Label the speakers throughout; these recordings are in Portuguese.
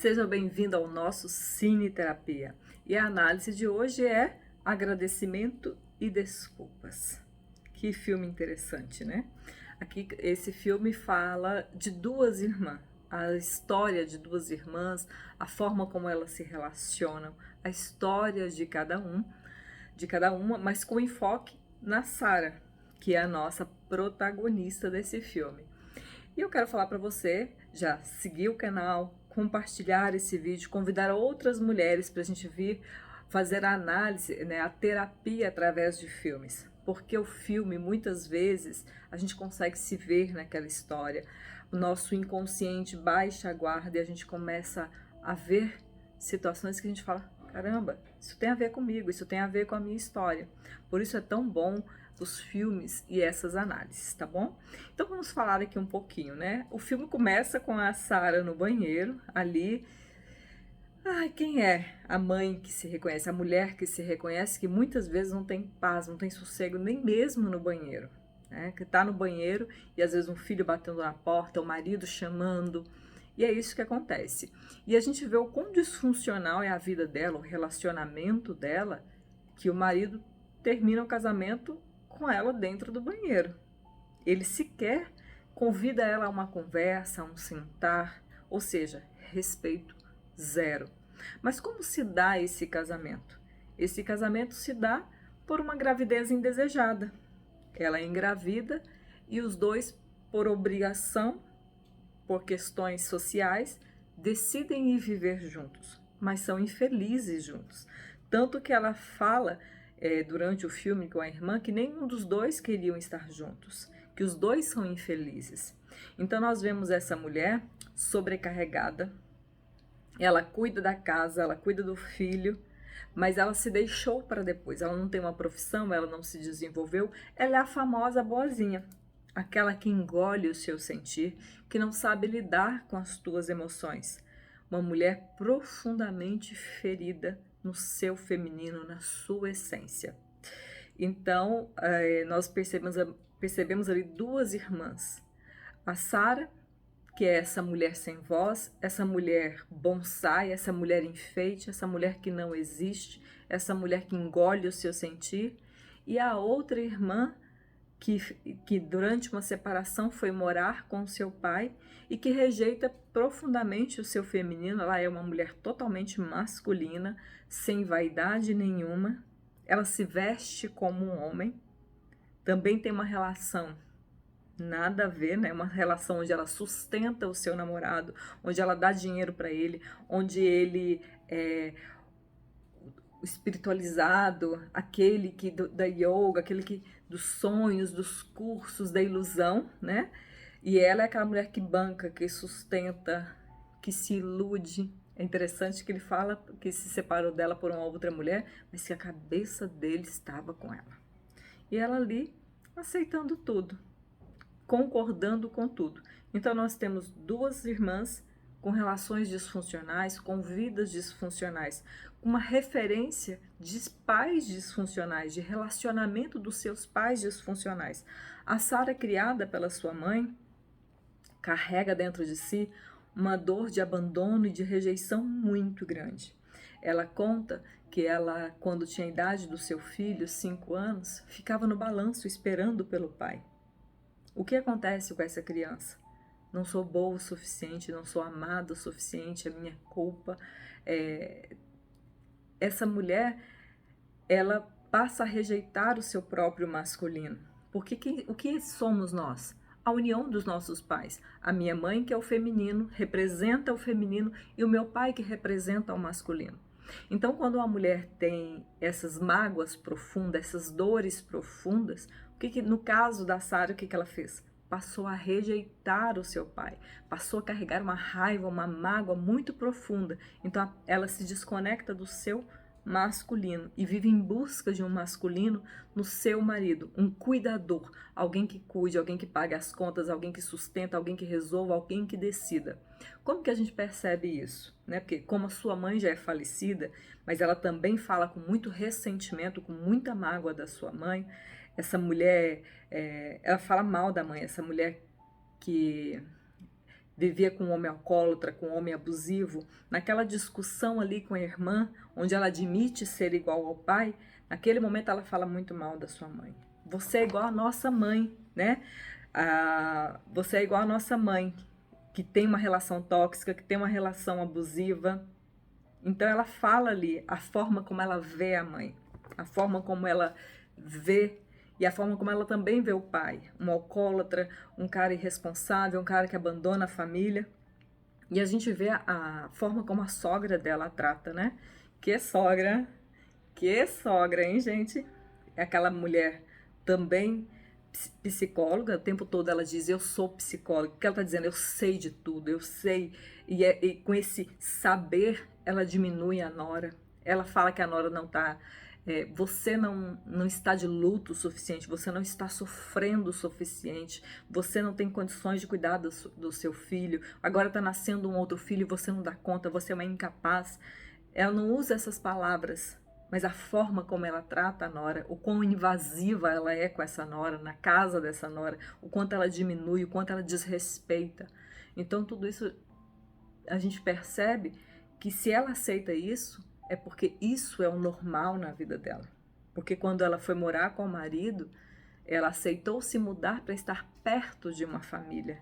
Speaker 1: Seja bem-vindo ao nosso Cine Terapia. E a análise de hoje é Agradecimento e Desculpas. Que filme interessante, né? Aqui, esse filme fala de duas irmãs, a história de duas irmãs, a forma como elas se relacionam, a história de cada uma, mas com enfoque na Sarah, que é a nossa protagonista desse filme. E eu quero falar para você já seguir o canal, compartilhar esse vídeo, convidar outras mulheres para a gente vir fazer a análise, né, a terapia através de filmes. Porque o filme, muitas vezes, a gente consegue se ver naquela história. O nosso inconsciente baixa a guarda e a gente começa a ver situações que a gente fala, caramba, isso tem a ver comigo, isso tem a ver com a minha história. Por isso é tão bom os filmes e essas análises, tá bom? Então vamos falar aqui um pouquinho, né? O filme começa com a Sarah no banheiro, ali. Ai, quem é a mãe que se reconhece, a mulher que se reconhece, que muitas vezes não tem paz, não tem sossego, nem mesmo no banheiro, né? Que tá no banheiro e às vezes um filho batendo na porta, o marido chamando, e é isso que acontece. E a gente vê o quão disfuncional é a vida dela, o relacionamento dela, que o marido termina o casamento com ela dentro do banheiro. Ele sequer convida ela a uma conversa, a um sentar, ou seja, respeito zero. Mas como se dá esse casamento? Esse casamento se dá por uma gravidez indesejada. Ela é engravida e os dois, por obrigação, por questões sociais, decidem ir viver juntos, mas são infelizes juntos. Tanto que ela fala durante o filme com a irmã que nenhum dos dois queriam estar juntos, que os dois são infelizes. Então nós vemos essa mulher sobrecarregada, ela cuida da casa, ela cuida do filho, mas ela se deixou para depois. Ela não tem uma profissão, ela não se desenvolveu, ela é a famosa boazinha, aquela que engole o seu sentir, que não sabe lidar com as tuas emoções. Uma mulher profundamente ferida no seu feminino, na sua essência. Então, nós percebemos ali duas irmãs. A Sarah, que é essa mulher sem voz, essa mulher bonsai, essa mulher enfeite, essa mulher que não existe, essa mulher que engole o seu sentir. E a outra irmã, que durante uma separação foi morar com seu pai e que rejeita profundamente o seu feminino. Ela é uma mulher totalmente masculina, sem vaidade nenhuma. Ela se veste como um homem. Também tem uma relação nada a ver, né? Uma relação onde ela sustenta o seu namorado, onde ela dá dinheiro para ele, onde ele é espiritualizado, aquele que da yoga, aquele que dos sonhos, dos cursos, da ilusão, né? E ela é aquela mulher que banca, que sustenta, que se ilude. É interessante que ele fala que se separou dela por uma outra mulher, mas que a cabeça dele estava com ela. E ela ali aceitando tudo, concordando com tudo. Então nós temos duas irmãs com relações disfuncionais, com vidas disfuncionais, uma referência de pais disfuncionais, de relacionamento dos seus pais disfuncionais. A Sarah, criada pela sua mãe, carrega dentro de si uma dor de abandono e de rejeição muito grande. Ela conta que ela, quando tinha a idade do seu filho, 5 anos, ficava no balanço esperando pelo pai. O que acontece com essa criança? Não sou boa o suficiente, não sou amada o suficiente, é minha culpa. Essa mulher, ela passa a rejeitar o seu próprio masculino. Porque o que somos nós? A união dos nossos pais. A minha mãe, que é o feminino, representa o feminino, e o meu pai, que representa o masculino. Então, quando uma mulher tem essas mágoas profundas, essas dores profundas, no caso da Sarah, o que ela fez? Passou a rejeitar o seu pai, passou a carregar uma raiva, uma mágoa muito profunda. Então ela se desconecta do seu masculino e vive em busca de um masculino no seu marido, um cuidador, alguém que cuide, alguém que pague as contas, alguém que sustenta, alguém que resolva, alguém que decida. Como que a gente percebe isso? Porque como a sua mãe já é falecida, mas ela também fala com muito ressentimento, com muita mágoa da sua mãe. Essa mulher, ela fala mal da mãe, essa mulher que vivia com um homem alcoólatra, com um homem abusivo, naquela discussão ali com a irmã, onde ela admite ser igual ao pai, naquele momento ela fala muito mal da sua mãe. Você é igual à nossa mãe, né? Você é igual à nossa mãe, que tem uma relação tóxica, que tem uma relação abusiva. Então ela fala ali a forma como ela vê a mãe, a forma como ela vê e a forma como ela também vê o pai, um alcoólatra, um cara irresponsável, um cara que abandona a família. E a gente vê a forma como a sogra dela a trata, né? Que sogra, hein, gente? É aquela mulher também psicóloga, o tempo todo ela diz, eu sou psicóloga. O que ela está dizendo? Eu sei de tudo, eu sei. E com esse saber, ela diminui a nora. Ela fala que a nora não está... você não está de luto o suficiente, você não está sofrendo o suficiente, você não tem condições de cuidar do seu filho, agora está nascendo um outro filho e você não dá conta, você é uma incapaz. Ela não usa essas palavras, mas a forma como ela trata a nora, o quão invasiva ela é com essa nora, na casa dessa nora, o quanto ela diminui, o quanto ela desrespeita. Então tudo isso a gente percebe que se ela aceita isso, é porque isso é o normal na vida dela. Porque quando ela foi morar com o marido, ela aceitou se mudar para estar perto de uma família.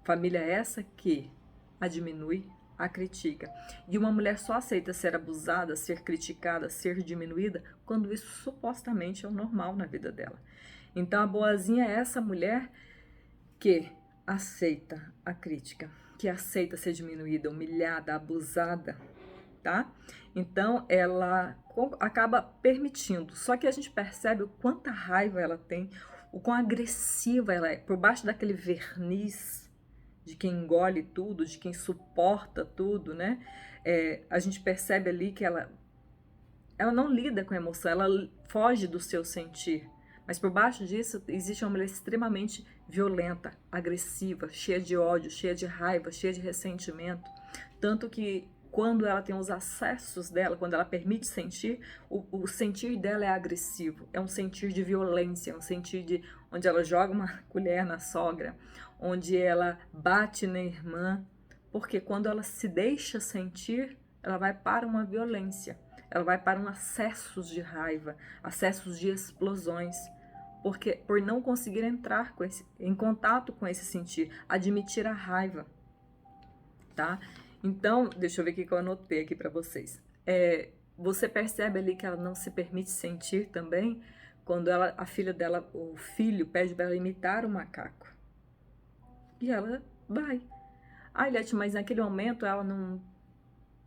Speaker 1: Família essa que a diminui, a critica. E uma mulher só aceita ser abusada, ser criticada, ser diminuída, quando isso supostamente é o normal na vida dela. Então a boazinha é essa mulher que aceita a crítica, que aceita ser diminuída, humilhada, abusada, tá? Então ela acaba permitindo, só que a gente percebe o quanta raiva ela tem, o quão agressiva ela é, por baixo daquele verniz de quem engole tudo, de quem suporta tudo, né? A gente percebe ali que ela não lida com a emoção, ela foge do seu sentir, mas por baixo disso existe uma mulher extremamente violenta, agressiva, cheia de ódio, cheia de raiva, cheia de ressentimento, tanto que quando ela tem os acessos dela, quando ela permite sentir, o sentir dela é agressivo, é um sentir de violência, é um sentir de onde ela joga uma colher na sogra, onde ela bate na irmã, porque quando ela se deixa sentir, ela vai para uma violência, ela vai para um acessos de raiva, acessos de explosões, porque por não conseguir entrar em contato com esse sentir, admitir a raiva, tá? Então, deixa eu ver o que eu anotei aqui para vocês. Você percebe ali que ela não se permite sentir também quando a filha dela, o filho, pede para ela imitar o macaco. E ela vai. Ilete, mas naquele momento ela não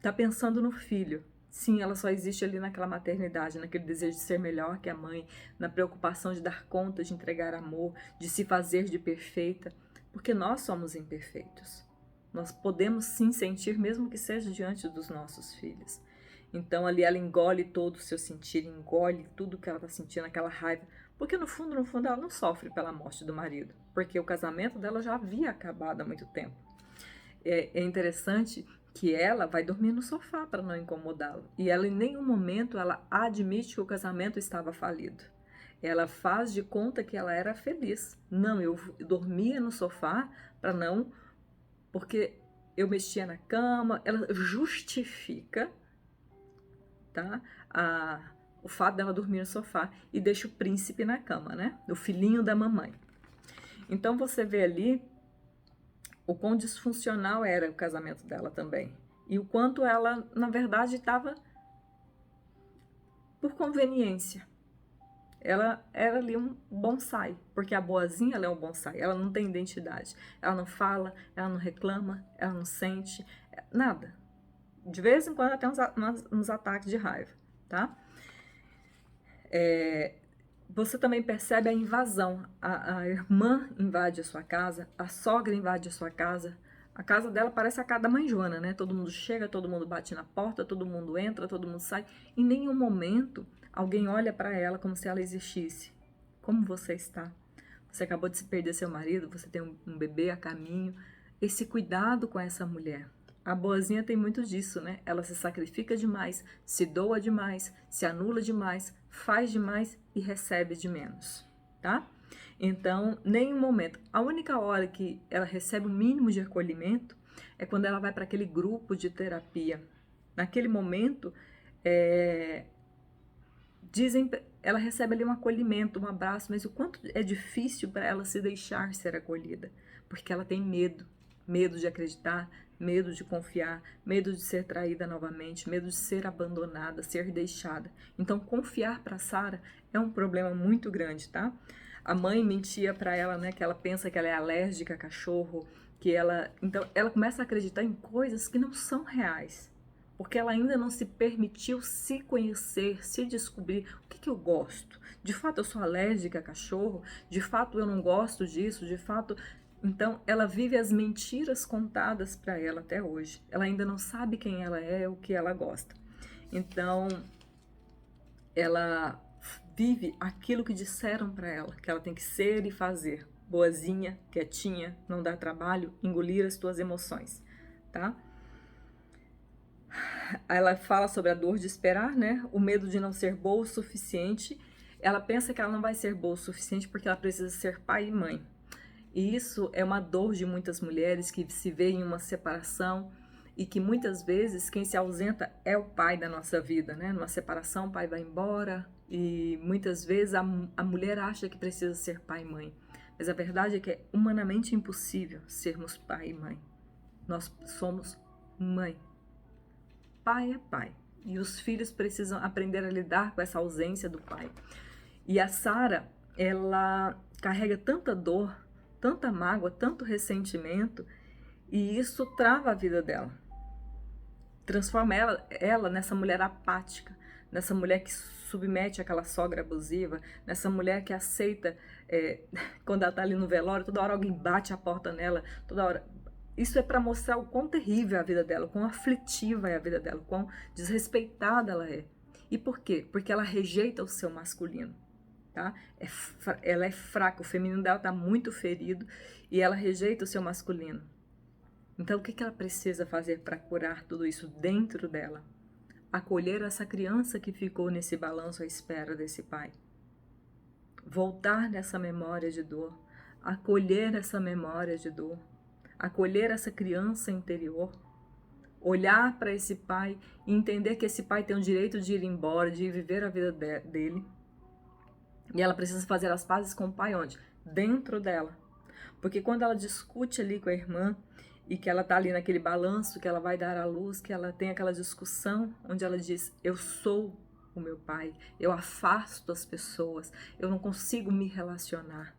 Speaker 1: tá pensando no filho. Sim, ela só existe ali naquela maternidade, naquele desejo de ser melhor que a mãe, na preocupação de dar conta, de entregar amor, de se fazer de perfeita, porque nós somos imperfeitos. Nós podemos sim sentir, mesmo que seja diante dos nossos filhos. Então ali ela engole todo o seu sentir, engole tudo que ela está sentindo, aquela raiva. Porque no fundo ela não sofre pela morte do marido. Porque o casamento dela já havia acabado há muito tempo. É interessante que ela vai dormir no sofá para não incomodá-lo. E ela em nenhum momento ela admite que o casamento estava falido. Ela faz de conta que ela era feliz. Não, eu dormia no sofá para não... porque eu mexia na cama, ela justifica, tá? O fato dela dormir no sofá e deixa o príncipe na cama, né? O filhinho da mamãe. Então você vê ali o quão disfuncional era o casamento dela também. E o quanto ela, na verdade, estava por conveniência. Ela era ali um bonsai, porque a boazinha ela é um bonsai, ela não tem identidade, ela não fala, ela não reclama, ela não sente, nada. De vez em quando ela tem uns ataques de raiva, tá? Você também percebe a invasão, a irmã invade a sua casa, a sogra invade a sua casa, a casa dela parece a casa da mãe Joana, né? Todo mundo chega, todo mundo bate na porta, todo mundo entra, todo mundo sai, em nenhum momento alguém olha para ela como se ela existisse. Como você está? Você acabou de se perder seu marido, você tem um bebê a caminho. Esse cuidado com essa mulher. A boazinha tem muito disso, né? Ela se sacrifica demais, se doa demais, se anula demais, faz demais e recebe de menos, tá? Então, nenhum momento. A única hora que ela recebe o mínimo de acolhimento é quando ela vai para aquele grupo de terapia. Naquele momento, é, dizem, ela recebe ali um acolhimento, um abraço, mas o quanto é difícil para ela se deixar ser acolhida, porque ela tem medo, medo de acreditar, medo de confiar, medo de ser traída novamente, medo de ser abandonada, ser deixada. Então, confiar para Sara é um problema muito grande, tá? A mãe mentia para ela, né, que ela pensa que ela é alérgica a cachorro, que ela, então ela começa a acreditar em coisas que não são reais, porque ela ainda não se permitiu se conhecer, se descobrir o que eu gosto. De fato, eu sou alérgica a cachorro, de fato, eu não gosto disso, de fato. Então, ela vive as mentiras contadas para ela até hoje. Ela ainda não sabe quem ela é, o que ela gosta. Então, ela vive aquilo que disseram para ela, que ela tem que ser e fazer. Boazinha, quietinha, não dá trabalho, engolir as tuas emoções, tá? Ela fala sobre a dor de esperar, né? O medo de não ser boa o suficiente. Ela pensa que ela não vai ser boa o suficiente porque ela precisa ser pai e mãe. E isso é uma dor de muitas mulheres que se veem em uma separação e que muitas vezes quem se ausenta é o pai da nossa vida, né? Numa separação, o pai vai embora e muitas vezes a mulher acha que precisa ser pai e mãe. Mas a verdade é que é humanamente impossível sermos pai e mãe. Nós somos mãe. Pai é pai. E os filhos precisam aprender a lidar com essa ausência do pai. E a Sara, ela carrega tanta dor, tanta mágoa, tanto ressentimento, e isso trava a vida dela. Transforma ela nessa mulher apática, nessa mulher que submete aquela sogra abusiva, nessa mulher que aceita, quando ela está ali no velório, toda hora alguém bate a porta nela, toda hora. Isso é para mostrar o quão terrível é a vida dela, o quão aflitiva é a vida dela, o quão desrespeitada ela é. E por quê? Porque ela rejeita o seu masculino. Tá? Ela é fraca, o feminino dela está muito ferido e ela rejeita o seu masculino. Então, o que ela precisa fazer para curar tudo isso dentro dela? Acolher essa criança que ficou nesse balanço à espera desse pai. Voltar nessa memória de dor. Acolher essa memória de dor. Acolher essa criança interior. Olhar para esse pai e entender que esse pai tem o direito de ir embora, de viver a vida dele. E ela precisa fazer as pazes com o pai onde? Dentro dela. Porque quando ela discute ali com a irmã e que ela tá ali naquele balanço, que ela vai dar à luz, que ela tem aquela discussão onde ela diz, eu sou o meu pai, eu afasto as pessoas, eu não consigo me relacionar.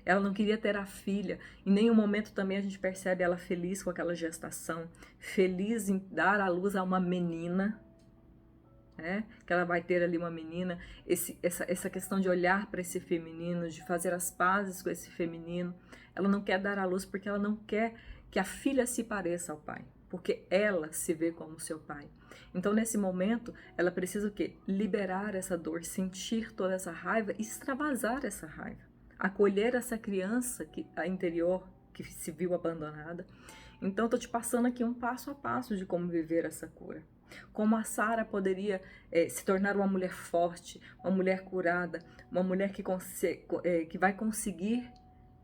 Speaker 1: Ela não queria ter a filha. Em nenhum momento também a gente percebe ela feliz com aquela gestação, feliz em dar à luz a uma menina, que ela vai ter ali uma menina, essa questão de olhar para esse feminino, de fazer as pazes com esse feminino. Ela não quer dar à luz porque ela não quer que a filha se pareça ao pai, porque ela se vê como seu pai. Então, nesse momento, ela precisa o quê? Liberar essa dor, sentir toda essa raiva e extravasar essa raiva. Acolher essa criança a interior que se viu abandonada. Então, estou te passando aqui um passo a passo de como viver essa cura. Como a Sara poderia se tornar uma mulher forte, uma mulher curada, uma mulher que vai conseguir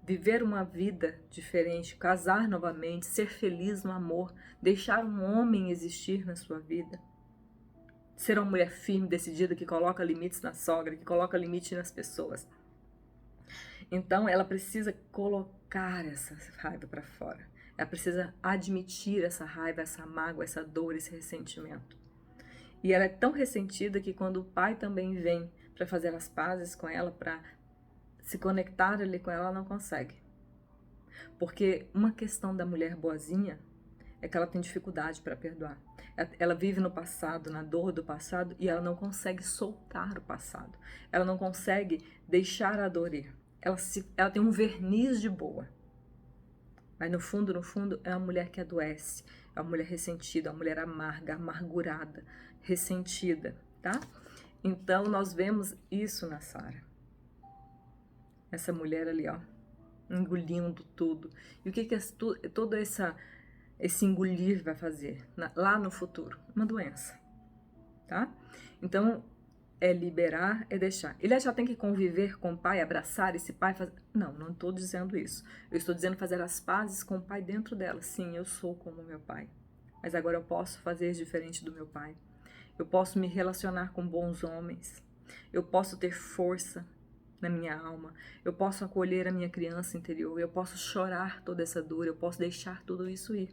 Speaker 1: viver uma vida diferente, casar novamente, ser feliz no amor, deixar um homem existir na sua vida. Ser uma mulher firme, decidida, que coloca limites na sogra, que coloca limite nas pessoas. Então ela precisa colocar essa raiva para fora. Ela precisa admitir essa raiva, essa mágoa, essa dor, esse ressentimento. E ela é tão ressentida que quando o pai também vem para fazer as pazes com ela, para se conectar ali com ela, ela não consegue. Porque uma questão da mulher boazinha é que ela tem dificuldade para perdoar. Ela vive no passado, na dor do passado, e ela não consegue soltar o passado. Ela não consegue deixar a dor ir. Ela tem um verniz de boa. Mas no fundo, é uma mulher que adoece, é uma mulher ressentida, é uma mulher amarga, amargurada, ressentida, tá? Então, nós vemos isso na Sara. Essa mulher ali, ó, engolindo tudo. E o que todo esse engolir vai fazer lá no futuro? Uma doença, tá? Então, é liberar, é deixar. Ele já tem que conviver com o pai, abraçar esse pai? Não, não estou dizendo isso. Eu estou dizendo fazer as pazes com o pai dentro dela. Sim, eu sou como meu pai, mas agora eu posso fazer diferente do meu pai. Eu posso me relacionar com bons homens. Eu posso ter força na minha alma. Eu posso acolher a minha criança interior. Eu posso chorar toda essa dor. Eu posso deixar tudo isso ir.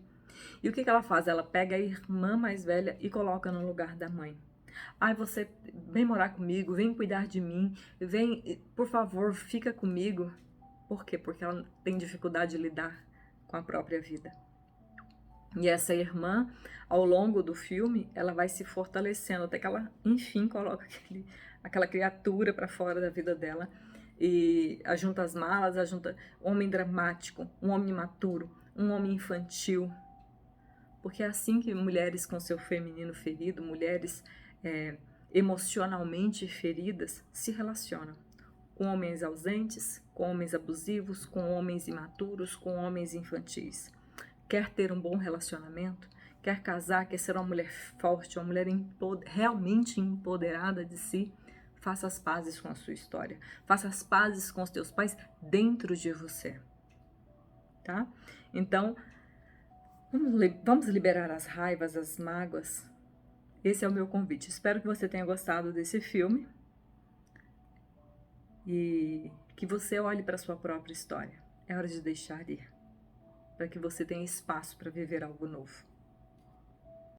Speaker 1: E o que ela faz? Ela pega a irmã mais velha e coloca no lugar da mãe. Ai, você vem morar comigo, vem cuidar de mim, vem, por favor, fica comigo. Por quê? Porque ela tem dificuldade de lidar com a própria vida. E essa irmã, ao longo do filme, ela vai se fortalecendo até que ela, enfim, coloca aquela criatura para fora da vida dela e ajunta as malas, ajunta um homem dramático, um homem imaturo, um homem infantil. Porque é assim que mulheres com seu feminino ferido, mulheres emocionalmente feridas, se relacionam. Com homens ausentes, com homens abusivos, com homens imaturos, com homens infantis. Quer ter um bom relacionamento? Quer casar? Quer ser uma mulher forte, uma mulher realmente empoderada de si? Faça as pazes com a sua história. Faça as pazes com os teus pais dentro de você. Tá? Então, vamos liberar as raivas, as mágoas. Esse é o meu convite. Espero que você tenha gostado desse filme e que você olhe para a sua própria história. É hora de deixar ir, para que você tenha espaço para viver algo novo.